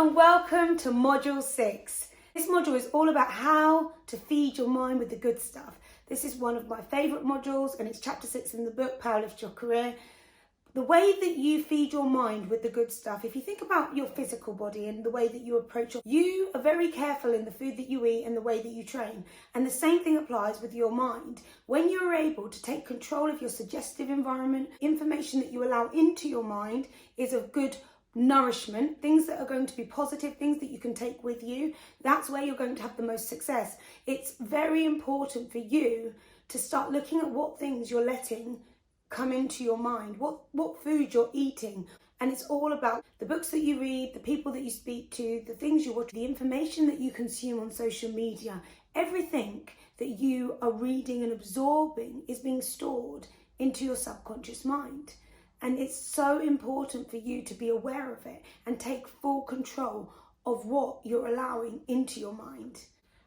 and welcome to Module 6. This module is all about how to feed your mind with the good stuff. This is one of my favourite modules and it's chapter 6 in the book, Power Lift Your Career. The way that you feed your mind with the good stuff, if you think about your physical body and the way that you approach it, you are very careful in the food that you eat and the way that you train. And the same thing applies with your mind. When you're able to take control of your suggestive environment, information that you allow into your mind is of good nourishment, things that are going to be positive, things that you can take with you, that's where you're going to have the most success. It's very important for you to start looking at what things you're letting come into your mind, what food you're eating. And it's all about the books that you read, the people that you speak to, the things you watch, the information that you consume on social media. Everything that you are reading and absorbing is being stored into your subconscious mind. And it's so important for you to be aware of it and take full control of what you're allowing into your mind.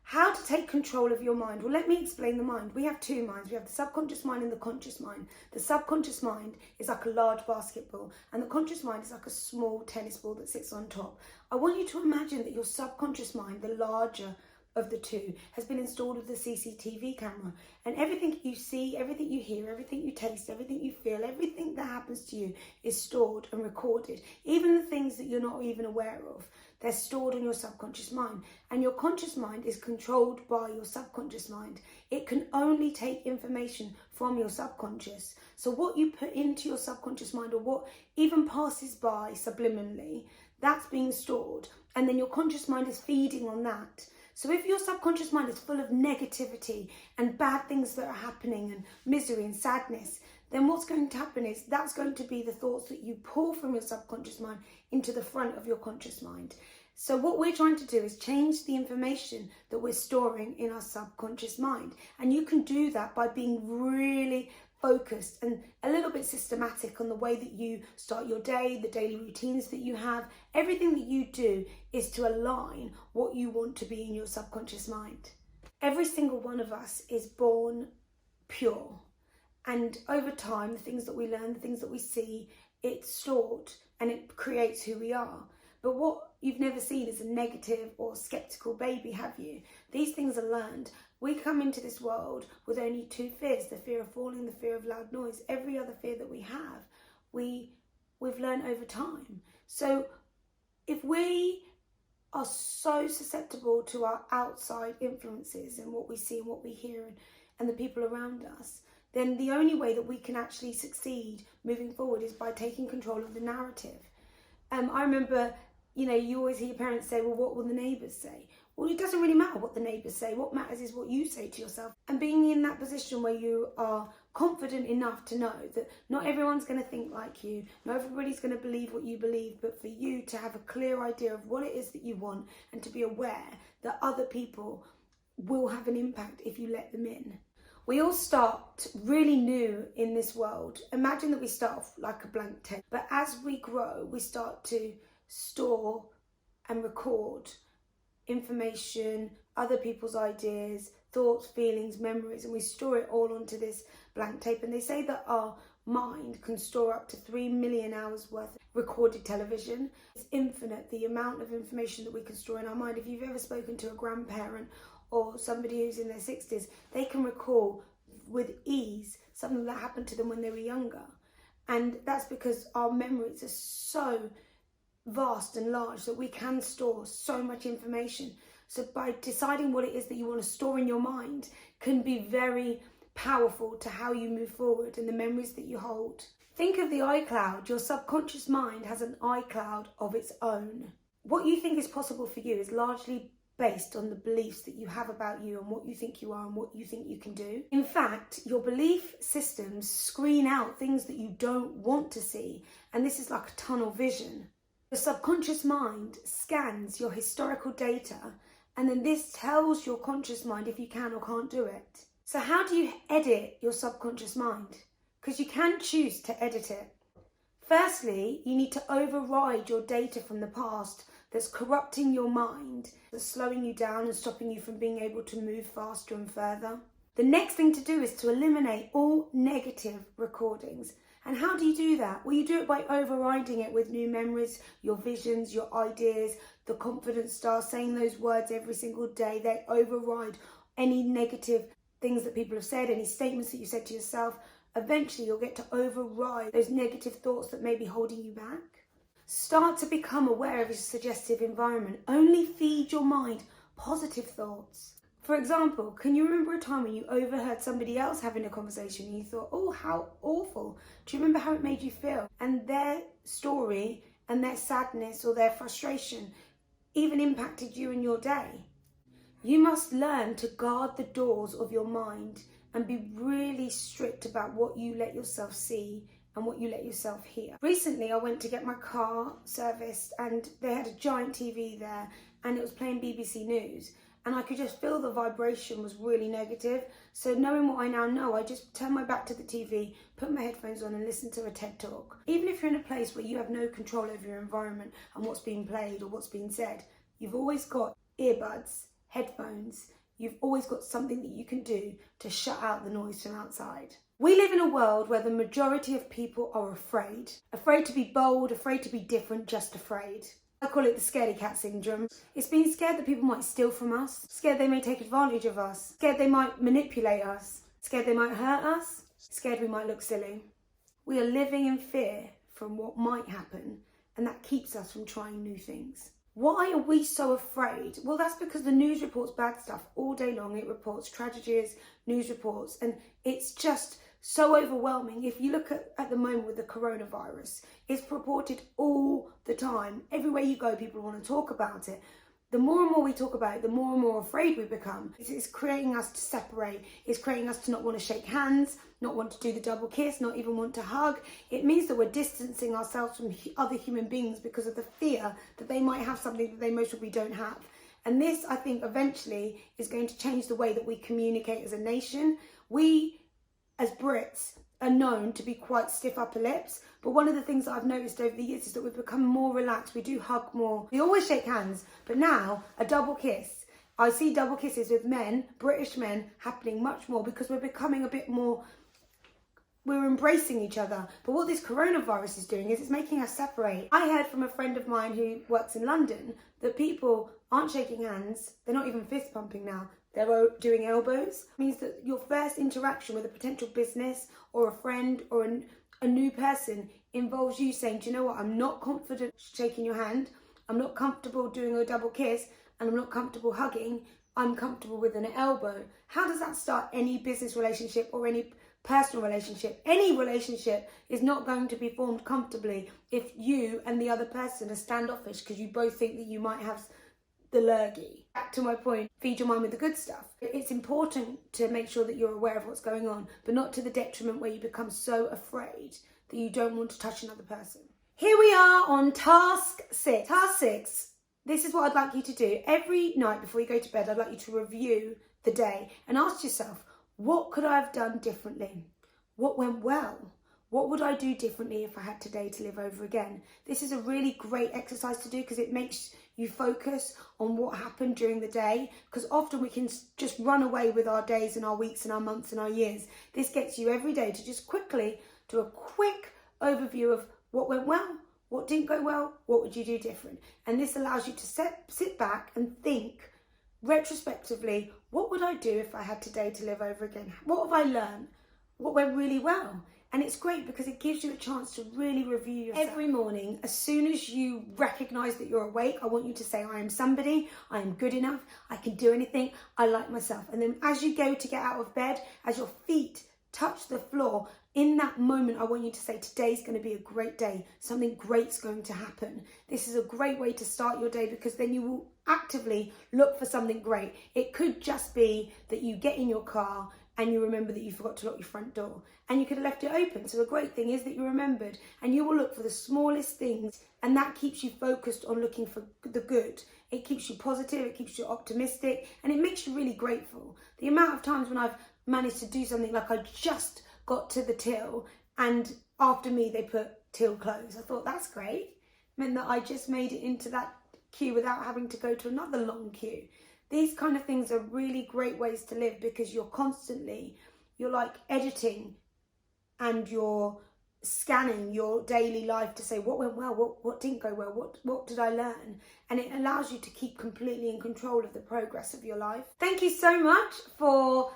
How to take control of your mind? Well, let me explain the mind. We have two minds. We have the subconscious mind and the conscious mind. The subconscious mind is like a large basketball and the conscious mind is like a small tennis ball that sits on top. I want you to imagine that your subconscious mind, the larger of the two, has been installed with the CCTV camera, and everything you see, everything you hear, everything you taste, everything you feel, everything that happens to you is stored and recorded. Even the things that you're not even aware of, they're stored on your subconscious mind, and your conscious mind is controlled by your subconscious mind. It can only take information from your subconscious. So what you put into your subconscious mind, or what even passes by subliminally, that's being stored, and then your conscious mind is feeding on that. So if your subconscious mind is full of negativity and bad things that are happening and misery and sadness, then what's going to happen is that's going to be the thoughts that you pull from your subconscious mind into the front of your conscious mind. So what we're trying to do is change the information that we're storing in our subconscious mind. And you can do that by being really focused and a little bit systematic on the way that you start your day, the daily routines that you have. Everything that you do is to align what you want to be in your subconscious mind. Every single one of us is born pure. And over time, the things that we learn, the things that we see, it's stored and it creates who we are. But what you've never seen is a negative or skeptical baby, have you? These things are learned. We come into this world with only two fears, the fear of falling, the fear of loud noise. Every other fear that we have, we've learned over time. So if we are so susceptible to our outside influences and what we see and what we hear and the people around us, then the only way that we can actually succeed moving forward is by taking control of the narrative. I remember, you always hear your parents say, well, what will the neighbours say? Well, it doesn't really matter what the neighbours say. What matters is what you say to yourself. And being in that position where you are confident enough to know that not everyone's going to think like you, not everybody's going to believe what you believe, but for you to have a clear idea of what it is that you want and to be aware that other people will have an impact if you let them in. We all start really new in this world. Imagine that we start off like a blank tape, but as we grow, we start to store and record information, other people's ideas, thoughts, feelings, memories, and we store it all onto this blank tape. And they say that our mind can store up to 3 million hours worth of recorded television. It's infinite, the amount of information that we can store in our mind. If you've ever spoken to a grandparent or somebody who's in their 60s, they can recall with ease something that happened to them when they were younger. And that's because our memories are so vast and large that we can store so much information. So by deciding what it is that you want to store in your mind can be very powerful to how you move forward and the memories that you hold. Think of the iCloud. Your subconscious mind has an iCloud of its own. What you think is possible for you is largely based on the beliefs that you have about you and what you think you are and what you think you can do. In fact, your belief systems screen out things that you don't want to see, and this is like a tunnel vision. The subconscious mind scans your historical data, and then this tells your conscious mind if you can or can't do it. So how do you edit your subconscious mind? Because you can choose to edit it. Firstly, you need to override your data from the past that's corrupting your mind, that's slowing you down and stopping you from being able to move faster and further. The next thing to do is to eliminate all negative recordings. And how do you do that? Well, you do it by overriding it with new memories, your visions, your ideas, the confidence star, saying those words every single day. They override any negative things that people have said, any statements that you said to yourself. Eventually, you'll get to override those negative thoughts that may be holding you back. Start to become aware of your suggestive environment. Only feed your mind positive thoughts. For example, can you remember a time when you overheard somebody else having a conversation and you thought, oh, how awful? Do you remember how it made you feel? And their story and their sadness or their frustration even impacted you in your day. You must learn to guard the doors of your mind and be really strict about what you let yourself see and what you let yourself hear. Recently, I went to get my car serviced and they had a giant TV there and it was playing BBC News. And I could just feel the vibration was really negative. So knowing what I now know, I just turn my back to the TV, put my headphones on and listen to a TED Talk. Even if you're in a place where you have no control over your environment and what's being played or what's being said, you've always got earbuds, headphones, you've always got something that you can do to shut out the noise from outside. We live in a world where the majority of people are afraid. Afraid to be bold, afraid to be different, just afraid. I call it the scaredy cat syndrome. It's being scared that people might steal from us, scared they may take advantage of us, scared they might manipulate us, scared they might hurt us, scared we might look silly. We are living in fear from what might happen, and that keeps us from trying new things. Why are we so afraid? Well, that's because the news reports bad stuff all day long. It reports tragedies, news reports, and it's just so overwhelming. If you look at the moment with the coronavirus, it's reported all the time. Everywhere you go, people want to talk about it. The more and more we talk about it, the more and more afraid we become. It's creating us to separate. It's creating us to not want to shake hands, not want to do the double kiss, not even want to hug. It means that we're distancing ourselves from other human beings because of the fear that they might have something that they most probably don't have. And this, I think, eventually is going to change the way that we communicate as a nation. We, as Brits, are known to be quite stiff upper lips, but one of the things that I've noticed over the years is that we've become more relaxed. We do hug more. We always shake hands, but now a double kiss. I see double kisses with men, British men, happening much more because we're becoming a bit more, we're embracing each other. But what this coronavirus is doing is it's making us separate. I heard from a friend of mine who works in London that people aren't shaking hands. They're not even fist pumping now. They're doing elbows. It means that your first interaction with a potential business or a friend or a new person involves you saying, do you know what, I'm not confident shaking your hand, I'm not comfortable doing a double kiss, and I'm not comfortable hugging, I'm comfortable with an elbow. How does that start any business relationship or any personal relationship? Any relationship is not going to be formed comfortably if you and the other person are standoffish because you both think that you might have the lurgy. Back to my point, feed your mind with the good stuff. It's important to make sure that you're aware of what's going on, but not to the detriment where you become so afraid that you don't want to touch another person. Here we are on task 6. Task 6, this is what I'd like you to do. Every night before you go to bed, I'd like you to review the day and ask yourself, what could I have done differently? What went well? What would I do differently if I had today to live over again? This is a really great exercise to do because it makes you focus on what happened during the day, because often we can just run away with our days and our weeks and our months and our years. This gets you every day to just quickly do a quick overview of what went well, what didn't go well, what would you do different? And this allows you to sit back and think retrospectively, what would I do if I had today to live over again? What have I learned? What went really well? And it's great because it gives you a chance to really review yourself. Every morning, as soon as you recognise that you're awake, I want you to say, I am somebody, I am good enough, I can do anything, I like myself. And then as you go to get out of bed, as your feet touch the floor, in that moment, I want you to say, today's going to be a great day. Something great's going to happen. This is a great way to start your day because then you will actively look for something great. It could just be that you get in your car and you remember that you forgot to lock your front door and you could have left it open. So the great thing is that you remembered, and you will look for the smallest things, and that keeps you focused on looking for the good. It keeps you positive, it keeps you optimistic, and it makes you really grateful. The amount of times when I've managed to do something like I just got to the till and after me they put till close. I thought that's great. It meant that I just made it into that queue without having to go to another long queue. These kind of things are really great ways to live because you're like editing and you're scanning your daily life to say what went well, what didn't go well, what did I learn, and it allows you to keep completely in control of the progress of your life. Thank you so much for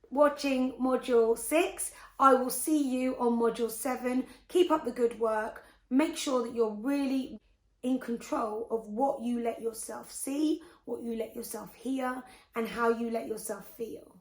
watching module 6. I will see you on module 7. Keep up the good work. Make sure that you're really in control of what you let yourself see, what you let yourself hear, and how you let yourself feel.